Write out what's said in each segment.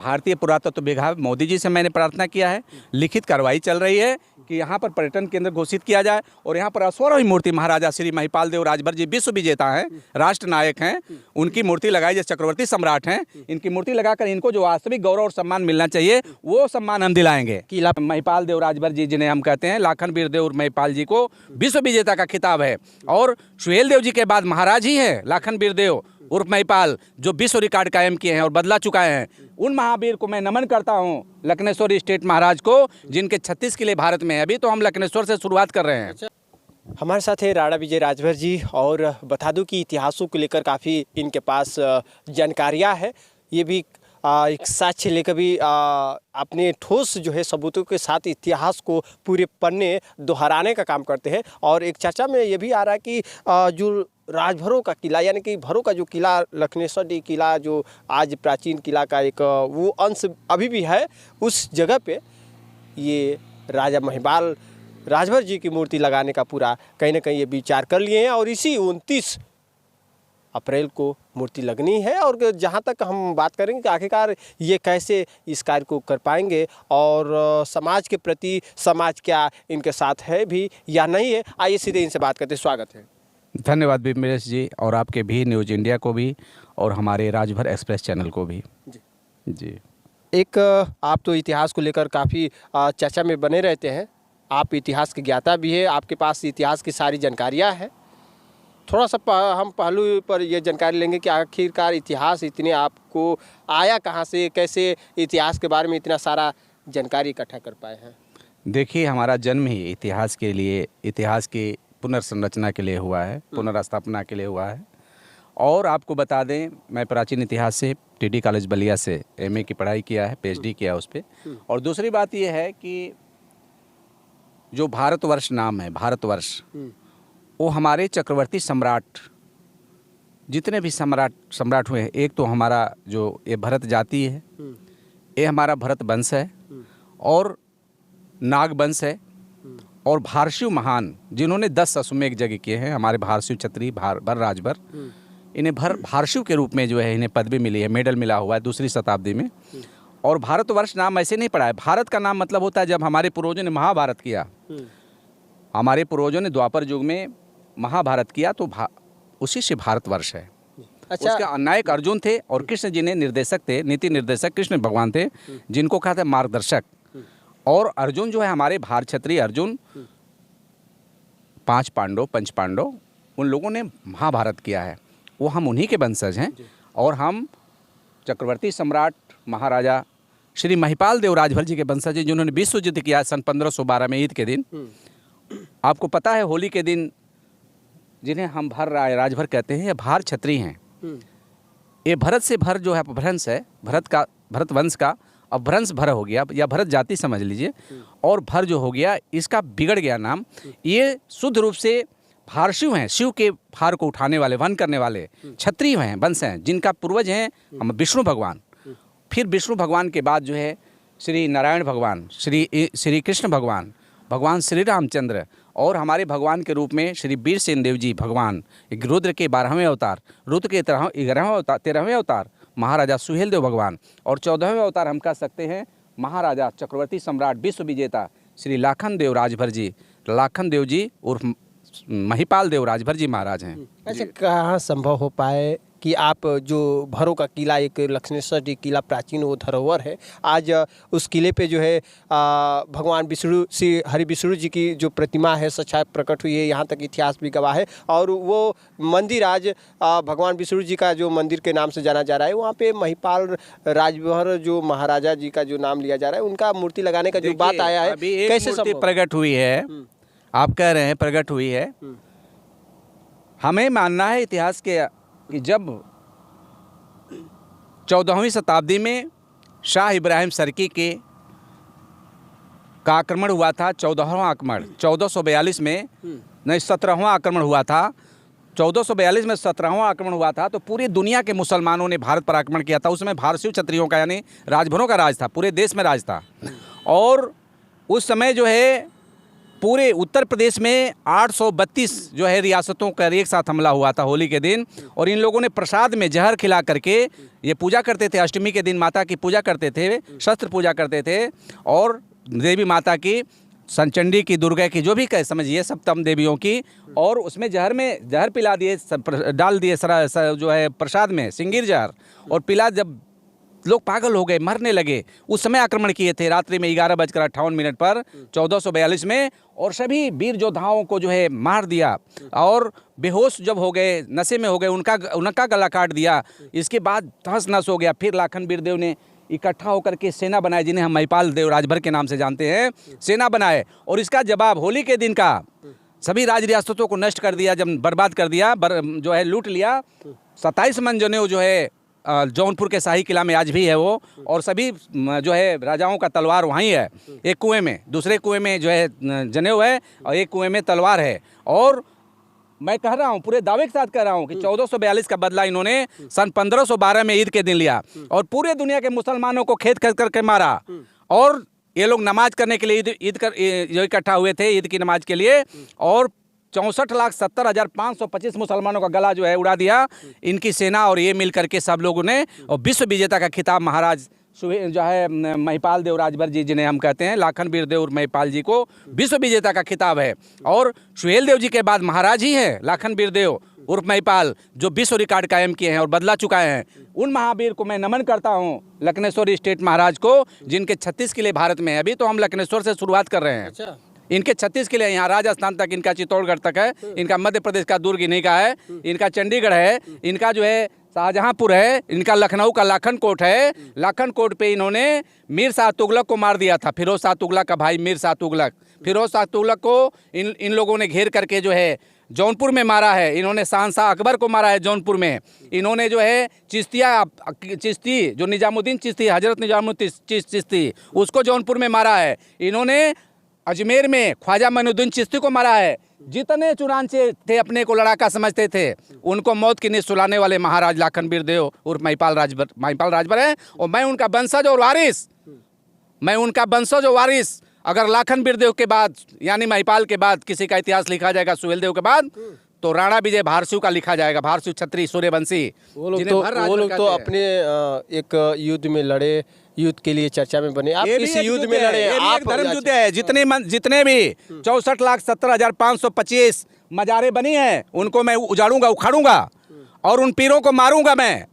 भारतीय पुरातत्व विभाग मोदी जी से मैंने प्रार्थना किया है, लिखित कार्रवाई चल रही है कि यहाँ पर पर्यटन केंद्र घोषित किया जाए और यहाँ पर अश्वारोही मूर्ति महाराजा श्री महिपाल देव राजभर जी विश्व विजेता हैं, राष्ट्र नायक हैं, उनकी मूर्ति लगाई जाए, चक्रवर्ती सम्राट हैं, इनकी मूर्ति लगाकर इनको जो वास्तविक गौरव और सम्मान मिलना चाहिए वो सम्मान हम दिलाएंगे। किला महिपाल देव राजभर जी जिन्हें हम कहते हैं लाखन वीर देव महिपाल जी को विश्व विजेता का खिताब है और सुहेल देव जी के बाद महाराज ही हैं लाखन वीर देव उर्फ महिपाल जो विश्व रिकॉर्ड कायम किए हैं और बदला चुका है। उन महावीर को मैं नमन करता हूं, लखनेश्वर स्टेट महाराज को, जिनके 36 किले भारत में है। अभी तो हम लखनेश्वर से शुरुआत कर रहे हैं। हमारे साथ है राणा विजय राजभर जी और बता दूं कि इतिहासों को लेकर काफ़ी इनके पास जानकारियां है। ये भी एक साक्ष्य लेकर भी अपने ठोस जो है सबूतों के साथ इतिहास को पूरे पन्ने दोहराने का काम करते हैं। और एक चर्चा में ये भी आ रहा है कि जो राजभरों का किला यानी कि भरों का जो किला लखनेश्वर डी किला जो आज प्राचीन किला का एक वो अंश अभी भी है, उस जगह पे ये राजा महिपाल राजभर जी की मूर्ति लगाने का पूरा कहीं ना कहीं ये विचार कर लिए हैं और इसी 29 अप्रैल को मूर्ति लगनी है। और जहाँ तक हम बात करेंगे कि आखिरकार ये कैसे इस कार्य को कर पाएंगे और समाज के प्रति समाज क्या इनके साथ है भी या नहीं है, आइए सीधे इनसे बात करते हैं। स्वागत है। धन्यवाद बिमलेश जी और आपके भी न्यूज़ इंडिया को भी और हमारे राजभर एक्सप्रेस चैनल को भी जी। एक आप तो इतिहास को लेकर काफ़ी चर्चा में बने रहते हैं, आप इतिहास के ज्ञाता भी है, आपके पास इतिहास की सारी जानकारियाँ हैं। थोड़ा सा हम पहलू पर ये जानकारी लेंगे कि आखिरकार इतिहास इतने आपको आया कहाँ से, कैसे इतिहास के बारे में इतना सारा जानकारी इकट्ठा कर पाए हैं? देखिए, हमारा जन्म ही इतिहास के लिए, इतिहास की पुनर्संरचना के लिए हुआ है, पुनर्स्थापना के लिए हुआ है। और आपको बता दें, मैं प्राचीन इतिहास से टीडी कॉलेज बलिया से एमए की पढ़ाई किया है, पीएचडी किया उस पर। और दूसरी बात यह है कि जो भारतवर्ष नाम है, भारतवर्ष, वो हमारे चक्रवर्ती सम्राट जितने भी सम्राट हुए हैं, एक तो हमारा जो ये भरत जाति है, ये हमारा भरत वंश है और नाग वंश है और भारशिव महान जिन्होंने 10 अश्वमेध यज्ञ किए हैं, हमारे भारशिव क्षत्रिय भर राजभर, इन्हें भारशिव के रूप में जो है इन्हें पदवी मिली है, मेडल मिला हुआ है 2री शताब्दी में। और भारतवर्ष नाम ऐसे नहीं पड़ा है, भारत का नाम मतलब होता है जब हमारे पूर्वजों ने महाभारत किया, हमारे पूर्वजों ने द्वापर युग में महाभारत किया तो उसी से भारतवर्ष है। अच्छा, उसके नायक अर्जुन थे और कृष्ण जी ने निर्देशक थे, नीति निर्देशक कृष्ण भगवान थे, जिनको कहा था मार्गदर्शक। और अर्जुन जो है हमारे भार क्षत्रिय अर्जुन, 5 पांडव, 5 पांडव, उन लोगों ने महाभारत किया है, वो हम उन्हीं के वंशज हैं। और हम चक्रवर्ती सम्राट महाराजा श्री महिपाल देव राजभर जी के वंशज हैं, जिन्होंने विश्व युद्ध किया सन 1512 में ईद के दिन। आपको पता है होली के दिन जिन्हें हम राजभर कहते हैं, ये भार क्षत्रिय हैं। ये भरत से भर जो है अपभ्रंश है, भरत वंश का अपभ्रंश भर हो गया या भरत जाति समझ लीजिए, और भर जो हो गया इसका बिगड़ गया नाम। ये शुद्ध रूप से भारशिव हैं, शिव के भार को उठाने वाले, वहन करने वाले क्षत्रिय हैं, वंश हैं, जिनका पूर्वज हैं हम विष्णु भगवान। फिर विष्णु भगवान के बाद जो है श्री नारायण भगवान, श्री कृष्ण भगवान, भगवान श्री रामचंद्र, और हमारे भगवान के रूप में श्री वीरसेन देव जी भगवान, रुद्र के 12वें अवतार, रुद्र के 13वें अवतार महाराजा सुहेल देव भगवान, और 14वें अवतार हम कह सकते हैं महाराजा चक्रवर्ती सम्राट विश्व विजेता श्री लाखन देव राजभर जी, लाखन देव जी उर्फ महिपाल देव राजभर जी महाराज हैं। ऐसे कहाँ संभव हो पाए कि आप जो भरों का किला, एक लखनेश्वर जी किला प्राचीन वो धरोहर है, आज उस किले पे जो है भगवान विष्णु श्री हरि विष्णु जी की जो प्रतिमा है सच्चाई प्रकट हुई है, यहाँ तक इतिहास भी गवाह है। और वो मंदिर आज भगवान विष्णु जी का जो मंदिर के नाम से जाना जा रहा है, वहाँ पे महिपाल राजभर जो महाराजा जी का जो नाम लिया जा रहा है, उनका मूर्ति लगाने का जो बात आया है, कैसे प्रकट हुई है? आप कह रहे हैं प्रकट हुई है, हमें मानना है इतिहास के कि जब 14वीं शताब्दी में शाह इब्राहिम सरकी का आक्रमण हुआ था, 14वां आक्रमण 1442 में, नहीं 17वां आक्रमण हुआ था, 1442 में 17वां आक्रमण हुआ था, तो पूरी दुनिया के मुसलमानों ने भारत पर आक्रमण किया था। उसमें भारतीय क्षत्रियों का यानी राजभरों का राज था, पूरे देश में राज था। और उस समय जो है पूरे उत्तर प्रदेश में 832 जो है रियासतों का एक साथ हमला हुआ था होली के दिन, और इन लोगों ने प्रसाद में जहर खिला करके ये पूजा करते थे। अष्टमी के दिन माता की पूजा करते थे, शस्त्र पूजा करते थे, और देवी माता की, संचंडी की, दुर्गा की, जो भी कह समझिए सप्तम देवियों की, और उसमें जहर पिला दिए, डाल दिए जो है प्रसाद में सिंगीर जहर, और पिला, जब लोग पागल हो गए, मरने लगे, उस समय आक्रमण किए थे रात्रि में 11:58 पर 1442 में, और सभी वीर योद्धाओं को जो है मार दिया, और बेहोश जब हो गए, नशे में हो गए, उनका गला काट दिया। इसके बाद तहस नस हो गया। फिर लाखन वीरदेव ने इकट्ठा होकर के सेना बनाए, जिन्हें हम महिपाल देव राजभर के नाम से जानते हैं, सेना बनाए, और इसका जवाब होली के दिन का सभी राज रियासतों को नष्ट कर दिया, जब बर्बाद कर दिया, जो है लूट लिया। 27 मन जनेऊ जो है जौनपुर के शाही किला में आज भी है वो, और सभी जो है राजाओं का तलवार वहीं है, एक कुएं में, दूसरे कुएं में जो है जनेऊ है, और एक कुएं में तलवार है। और मैं कह रहा हूँ, पूरे दावे के साथ कह रहा हूँ कि 1442 का बदला इन्होंने सन 1512 में ईद के दिन लिया, और पूरे दुनिया के मुसलमानों को खेत करके मारा। और ये लोग नमाज करने के लिए जो इकट्ठा हुए थे ईद की नमाज के लिए, और 64,70,525 मुसलमानों का गला जो है उड़ा दिया इनकी सेना, और ये मिल करके सब लोगों ने, और विश्व विजेता का खिताब महाराज जो है महिपाल देव राजभर जी, जिन्हें हम कहते हैं लाखन वीरदेव और महिपाल जी को विश्व विजेता का खिताब है। और सुहेल देव जी के बाद महाराज ही हैं लाखन वीरदेव उर्फ महिपाल, जो विश्व रिकॉर्ड कायम किए हैं और बदला चुकाए हैं। उन महावीर को मैं नमन करता हूँ, लखनेश्वर स्टेट महाराज को, जिनके 36 किले भारत में है। अभी तो हम लखनेश्वर से शुरुआत कर रहे हैं। अच्छा। इनके 36 किले, यहाँ राजस्थान तक, इनका चित्तौड़गढ़ तक है, इनका मध्य प्रदेश का दुर्ग इन्हीं का है, इनका चंडीगढ़ है, इनका जो है शाहजहांपुर है, इनका लखनऊ का लाखन कोट है। लाखन कोट पे इन्होंने मीर शाह तुगलक को मार दिया था, फिरोज शाह तुगलक का भाई मीर शाह तुगलक। फिरोज शाह तुगलक को इन लोगों ने घेर करके जो है जौनपुर में मारा है। इन्होंने शहंशाह अकबर को मारा है जौनपुर में। इन्होंने जो है चिश्ती जो निजामुद्दीन चिश्ती, हजरत निजामुद्दीन चिश्ती, उसको जौनपुर में मारा है। इन्होंने अजमेर में ख्वाजा मोइनुद्दीन चिश्ती को मारा है। जितने चुरांचे थे अपने को लड़ाका समझते थे, उनको मौत की नींद सुलाने वाले महाराज लाखन वीरदेव उर्फ महिपाल राजभर है। और मैं उनका वंशज और वारिस, अगर लाखन वीरदेव के बाद यानी महिपाल के बाद किसी का इतिहास लिखा जाएगा सुहेल देव के बाद, तो राणा विजय भारसिव का लिखा जाएगा। भारसिव क्षत्रिय सूर्यवंशी, वो लोग तो अपने एक युद्ध में लड़े, युद्ध के लिए चर्चा में बने। आप इस युद्ध में लड़े, आप धर्म युद्ध है। जितने भी 64,70,525 मजारे बनी हैं, उनको मैं उजाड़ूंगा, उखाड़ूंगा, और उन पीरों को मारूंगा। मैं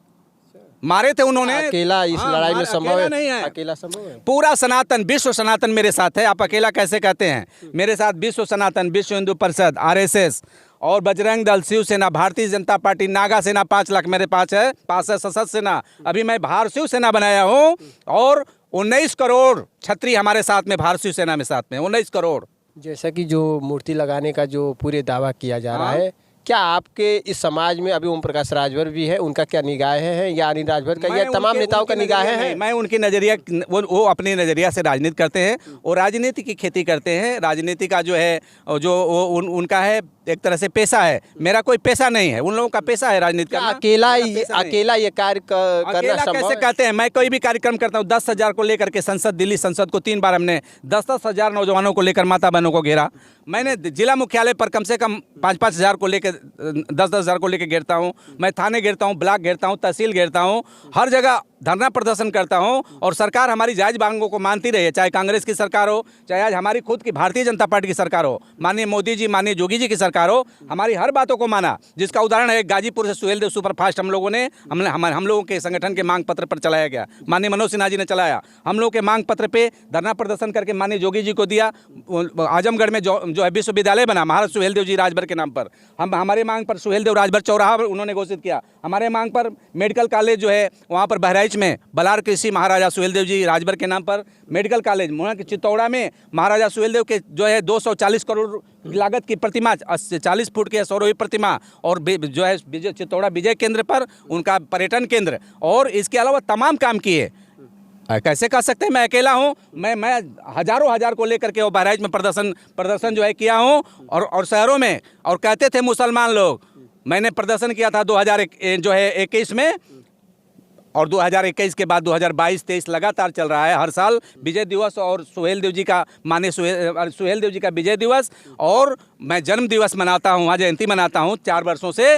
मारे थे उन्होंने। अकेला इस लड़ाई में संभव है? नहीं है, अकेला संभव है? पूरा सनातन विश्व सनातन मेरे साथ है। आप अकेला कैसे कहते हैं? मेरे साथ विश्व सनातन, विश्व हिंदू परिषद, RSS और बजरंग दल, शिवसेना, भारतीय जनता पार्टी, नागा सेना 5 लाख मेरे पास है सशस्त्र सेना। अभी मैं भारतीय सेना बनाया हूँ, और 19 करोड़ छत्री हमारे साथ में, भारतीय सेना में साथ में 19 करोड़। जैसा कि जो मूर्ति लगाने का जो पूरे दावा किया जा रहा है, क्या आपके इस समाज में अभी ओम प्रकाश राजभर भी है, उनका क्या निगाहें हैं, या अनिल राजभर का, या तमाम नेताओं का निगाहें हैं? मैं उनकी नजरिया, वो अपने नजरिया से राजनीति करते हैं, और राजनीति की खेती करते हैं। राजनीति का जो है उनका है एक तरह से पेशा है। मेरा कोई पेशा नहीं है, उन लोगों का पेशा है राजनीति करना। अकेला ये कार्य करना संभव कैसे कहते हैं? मैं कोई भी कार्यक्रम करता हूँ, 10,000 को लेकर के दिल्ली संसद को 3 बार हमने 10,000 नौजवानों को लेकर, माता बहनों को घेरा। मैंने जिला मुख्यालय पर कम से कम 5,000 को लेकर, 10,000 को लेकर घेरता हूँ। मैं थाने घेरता हूँ, ब्लॉक घेरता हूँ, तहसील घेरता हूँ, हर जगह धरना प्रदर्शन करता हूँ। और सरकार हमारी जायज़ मांगों को मानती रही है, चाहे कांग्रेस की सरकार हो, चाहे आज हमारी खुद की भारतीय जनता पार्टी की सरकार हो, माननीय मोदी जी, माननीय योगी जी की सरकार हो, हमारी हर बातों को माना। जिसका उदाहरण है गाजीपुर से सुहेल देव सुपरफास्ट हम लोगों के संगठन के मांग पत्र पर चलाया गया, माननीय मनोज सिन्हा जी ने चलाया। हम लोग के मांग पत्र पे धरना प्रदर्शन करके माननीय योगी जी को दिया। आजमगढ़ में जो है विश्वविद्यालय बना महाराज सुहेल देव जी राजभर के नाम पर। हमारे मांग पर सुहेल देव राजभर चौराहा उन्होंने घोषित किया। हमारे मांग पर मेडिकल कॉलेज जो है वहाँ पर बहराइच में बलार कृषि महाराजा सुहेल देव जी राजभर के नाम पर मेडिकल कॉलेज, वहाँ के चित्तौड़ा में महाराजा सुहेल देव के जो है 240 करोड़ लागत की प्रतिमा, 40 फुट की सौरवी प्रतिमा, और जो है चित्तौड़ा विजय केंद्र पर उनका पर्यटन केंद्र, और इसके अलावा तमाम काम किए। कैसे कह सकते हैं मैं अकेला हूँ? मैं हज़ारों को लेकर के वो बहराइच में प्रदर्शन जो है किया हूँ, और शहरों में। और कहते थे मुसलमान लोग, मैंने प्रदर्शन किया था 2021 में, और 2021 के बाद 2022-23 लगातार चल रहा है। हर साल विजय दिवस और सुहेल देव जी का सुहेल देव जी का विजय दिवस, और मैं जन्म दिवस मनाता हूँ, वहाँ जयंती मनाता हूँ 4 वर्षों से।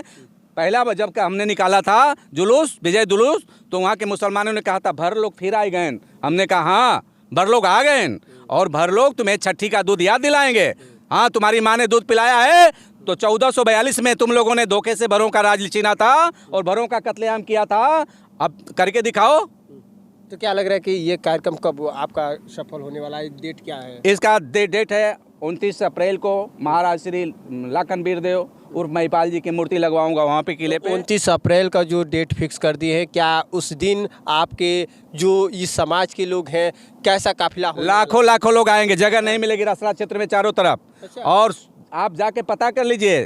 पहला जब का हमने निकाला था जुलूस, विजय जुलूस, तो वहाँ के मुसलमानों ने कहा था भर लोग फिर आए गए। हमने कहा हाँ भर लोग आ गए, और भर लोग तुम्हें छठी का दूध याद दिलाएंगे। हाँ, तुम्हारी माँ ने दूध पिलाया है, तो 1442 में तुम लोगों ने धोखे से भरों का राज छीना था और भरों का कत्लेआम किया था, अब करके दिखाओ। तो क्या लग रहा है कि ये कार्यक्रम कब आपका सफल होने वाला है? डेट क्या है इसका? डेट है 29 अप्रैल को। महाराज श्री लाखन वीरदेव उर्फ महिपाल जी की मूर्ति लगवाऊंगा वहाँ पे किले पे। 29 अप्रैल का जो डेट फिक्स कर दी है, क्या उस दिन आपके जो इस समाज के लोग हैं, कैसा काफिला होने लाखों लाखों लोग आएंगे, जगह नहीं मिलेगी रसड़ा क्षेत्र में चारों तरफ। अच्छा। और आप जाके पता कर लीजिए,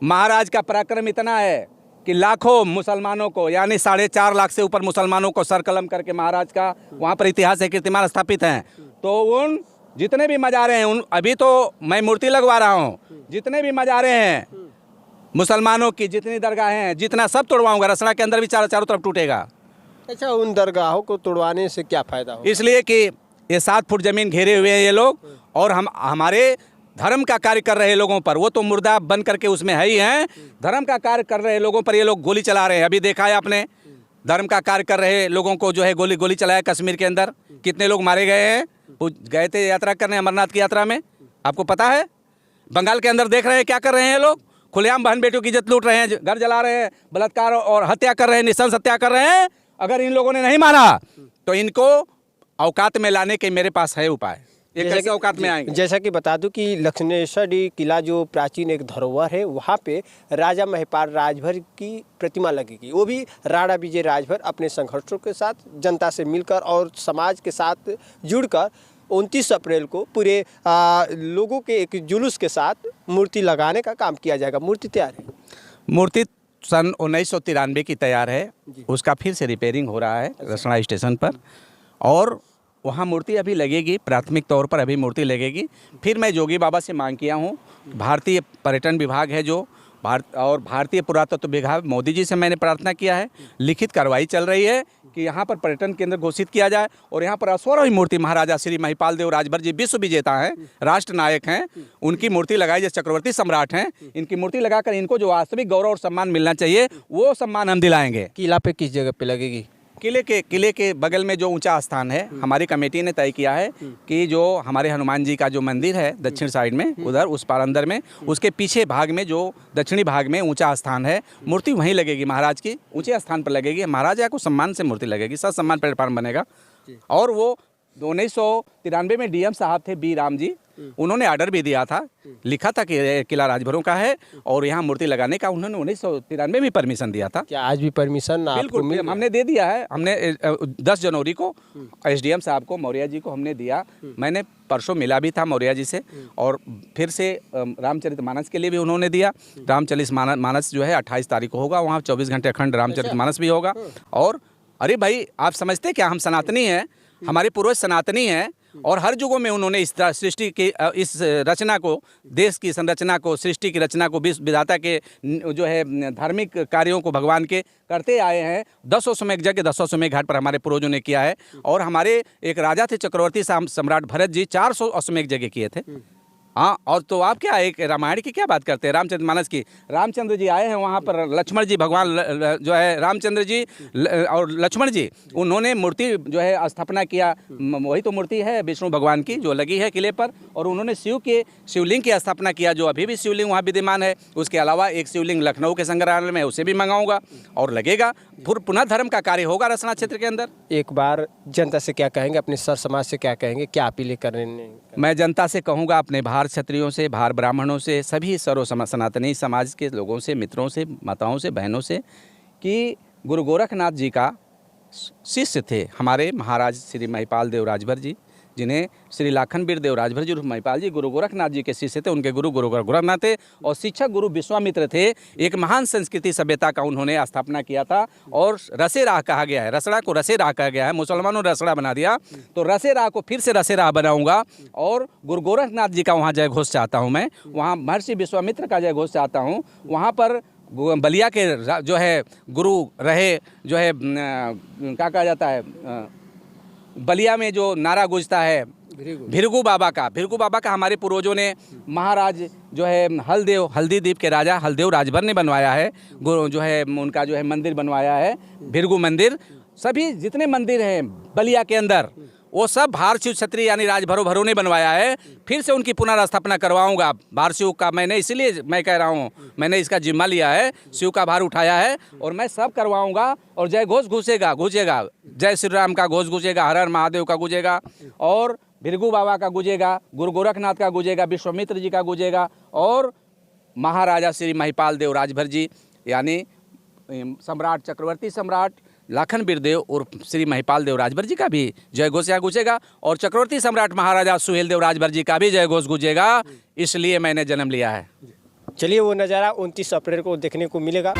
महाराज का पराक्रम इतना है कि लाखों मुसलमानों को, यानी 4.5 लाख से ऊपर मुसलमानों को सरकलम करके महाराज का वहाँ पर इतिहास है, कीर्तिमान स्थापित हैं। तो उन जितने भी मजारे हैं, उन अभी तो मैं मूर्ति लगवा रहा हूँ, जितने भी मजारे हैं मुसलमानों की, जितनी दरगाहें हैं, जितना सब तोड़वाऊंगा। रसड़ा के अंदर भी चारों तरफ टूटेगा। अच्छा, उन दरगाहों को तोड़वाने से क्या फ़ायदा हो? इसलिए कि ये 7 फुट जमीन घेरे हुए हैं ये लोग, और हम हमारे धर्म का कार्य कर रहे लोगों पर, वो तो मुर्दा बन करके उसमें है ही हैं, धर्म का कार्य कर रहे लोगों पर ये लोग गोली चला रहे हैं। अभी देखा है आपने, धर्म का कार्य कर रहे लोगों को जो है गोली चलाया कश्मीर के अंदर। कितने लोग मारे गए हैं? गए थे यात्रा करने अमरनाथ की यात्रा में, आपको पता है। बंगाल के अंदर देख रहे हैं क्या कर रहे हैं लोग, खुलेआम बहन बेटियों की इज्जत लूट रहे हैं, घर जला रहे हैं, बलात्कार और हत्या कर रहे हैं, नृशंस हत्या कर रहे हैं। अगर इन लोगों ने नहीं माना तो इनको औकात में लाने के मेरे पास है उपाय। ये कैसे औकात में आएंगे? जैसा कि बता दूं कि लक्ष्मणेश्वरी किला जो प्राचीन एक धरोहर है, वहाँ पे राजा महिपाल राजभर की प्रतिमा लगेगी। वो भी राणा विजय राजभर अपने संघर्षों के साथ, जनता से मिलकर और समाज के साथ जुड़कर 29 अप्रैल को पूरे लोगों के एक जुलूस के साथ मूर्ति लगाने का काम किया जाएगा। मूर्ति तैयार है? मूर्ति सन 1993 की तैयार है, उसका फिर से रिपेयरिंग हो रहा है रसड़ा स्टेशन पर, और वहाँ मूर्ति अभी लगेगी। प्राथमिक तौर पर अभी मूर्ति लगेगी। फिर मैं जोगी बाबा से मांग किया हूँ, भारतीय पर्यटन विभाग है जो और भारतीय पुरातत्व विभाग, मोदी जी से मैंने प्रार्थना किया है, लिखित कार्रवाई चल रही है कि यहाँ पर पर्यटन केंद्र घोषित किया जाए, और यहाँ पर अश्वरोही मूर्ति महाराजा श्री महिपाल देव राजभर जी विश्व विजेता हैं, राष्ट्र नायक हैं, उनकी मूर्ति लगाई, जैसे चक्रवर्ती सम्राट हैं, इनकी मूर्ति लगाकर इनको जो वास्तविक गौरव और सम्मान मिलना चाहिए वो सम्मान हम दिलाएंगे। किला पे किस जगह पे लगेगी? किले के बगल में जो ऊंचा स्थान है, हमारी कमेटी ने तय किया है कि जो हमारे हनुमान जी का जो मंदिर है दक्षिण साइड में, उधर उस पार अंदर में, उसके पीछे भाग में जो दक्षिणी भाग में ऊंचा स्थान है, मूर्ति वहीं लगेगी, महाराज की ऊंचे स्थान पर लगेगी। महाराजा को सम्मान से मूर्ति लगेगी, सब सम्मान प्लेटफार्म बनेगा। और वो 1993 में डीएम साहब थे बी राम जी, उन्होंने ऑर्डर भी दिया था, लिखा था कि किला राजभरों का है और यहाँ मूर्ति लगाने का उन्होंने 1993 में परमिशन दिया था। क्या आज भी परमिशन आपको मिल? हमने दे दिया है। हमने 10 जनवरी को एसडीएम साहब को, मौर्य जी को हमने दिया। मैंने परसों मिला भी था मौर्य जी से, और फिर से रामचरितमानस के लिए भी उन्होंने दिया। रामचरितमानस जो है 28 तारीख को होगा, वहाँ 24 घंटे अखंड रामचरितमानस भी होगा। और अरे भाई, आप समझते क्या, हम सनातनी हैं, हमारे पूर्वज सनातनी हैं, और हर युगों में उन्होंने इस सृष्टि की, इस रचना को, देश की संरचना को, सृष्टि की रचना को, विश्व विधाता के जो है धार्मिक कार्यों को भगवान के करते आए हैं। 10 अश्वमेध यज्ञ 10 अश्वमेध घाट पर हमारे पूर्वजों ने किया है। और हमारे एक राजा थे चक्रवर्ती सम्राट भरत जी, 400 अश्वमेध यज्ञ किए थे। हाँ, और तो आप क्या एक रामायण की क्या बात करते हैं, रामचरितमानस की। रामचंद्र जी आए हैं वहाँ पर, लक्ष्मण जी, भगवान जो है रामचंद्र जी और लक्ष्मण जी, उन्होंने मूर्ति जो है स्थापना किया। वही तो मूर्ति है विष्णु भगवान की जो लगी है किले पर, और उन्होंने शिवलिंग की स्थापना किया, जो अभी भी शिवलिंग वहाँ विद्यमान है। उसके अलावा एक शिवलिंग लखनऊ के संग्रहालय में, उसे भी मंगाऊंगा और लगेगा। फिर पुनः धर्म का कार्य होगा रसना क्षेत्र के अंदर। एक बार जनता से क्या कहेंगे, अपने सर समाज से क्या कहेंगे, क्या अपील करने? मैं जनता से कहूँगा, अपने भार क्षत्रियों से, भार ब्राह्मणों से, सभी सर्व सनातनी समाज के लोगों से, मित्रों से, माताओं से, बहनों से, कि गुरु गोरखनाथ जी का शिष्य थे हमारे महाराज श्री महिपाल देव राजभर जी, जिन्हें श्री लाखन वीरदेव राजभर जी महिपाल जी गुरु गोरखनाथ जी के शिष्य थे। उनके गुरु गोरखनाथ थे, और शिक्षक गुरु विश्वामित्र थे। एक महान संस्कृति सभ्यता का उन्होंने स्थापना किया था, और रसे राह कहा गया है, रसड़ा को रसे राह कहा गया है। मुसलमानों ने रसड़ा बना दिया, तो रसे राह को फिर से रसे राह बनाऊंगा। और गुरु गोरखनाथ जी का वहाँ जय घोष चाहता हूँ मैं, वहाँ महर्षि विश्वामित्र का जय घोष चाहता हूँ। वहाँ पर बलिया के जो है गुरु रहे, जो है क्या कहा जाता है, बलिया में जो नारा गूंजता है भिरगू बाबा का हमारे पूर्वजों ने महाराज जो है हल्दीदीप के राजा हलदेव राजभर ने बनवाया है। गुरु जो है उनका जो है मंदिर बनवाया है भिरगू मंदिर। सभी जितने मंदिर हैं बलिया के अंदर वो सब भार शिव छत्री यानी राजभरों ने बनवाया है। फिर से उनकी पुनर्स्थापना करवाऊंगा। भार शिव का मैंने इसलिए मैं कह रहा हूँ, मैंने इसका जिम्मा लिया है, शिव का भार उठाया है और मैं सब करवाऊंगा। और जय घोष गूंजेगा, जय श्री राम का घोष गूंजेगा, हर हर महादेव का गूंजेगा और भिरगू बाबा का गूंजेगा, गुरु गोरखनाथ का गूंजेगा, विश्वामित्र जी का गूंजेगा और महाराजा श्री महिपाल देव राजभर जी यानी सम्राट चक्रवर्ती सम्राट लाखन बिरदेव और श्री महिपाल देव राजभर जी का भी जय घोष यहाँ गूंजेगा और चक्रवर्ती सम्राट महाराजा सुहेल देव राजभर जी का भी जय घोष गूंजेगा। इसलिए मैंने जन्म लिया है। चलिए वो नज़ारा 29 अप्रैल को देखने को मिलेगा।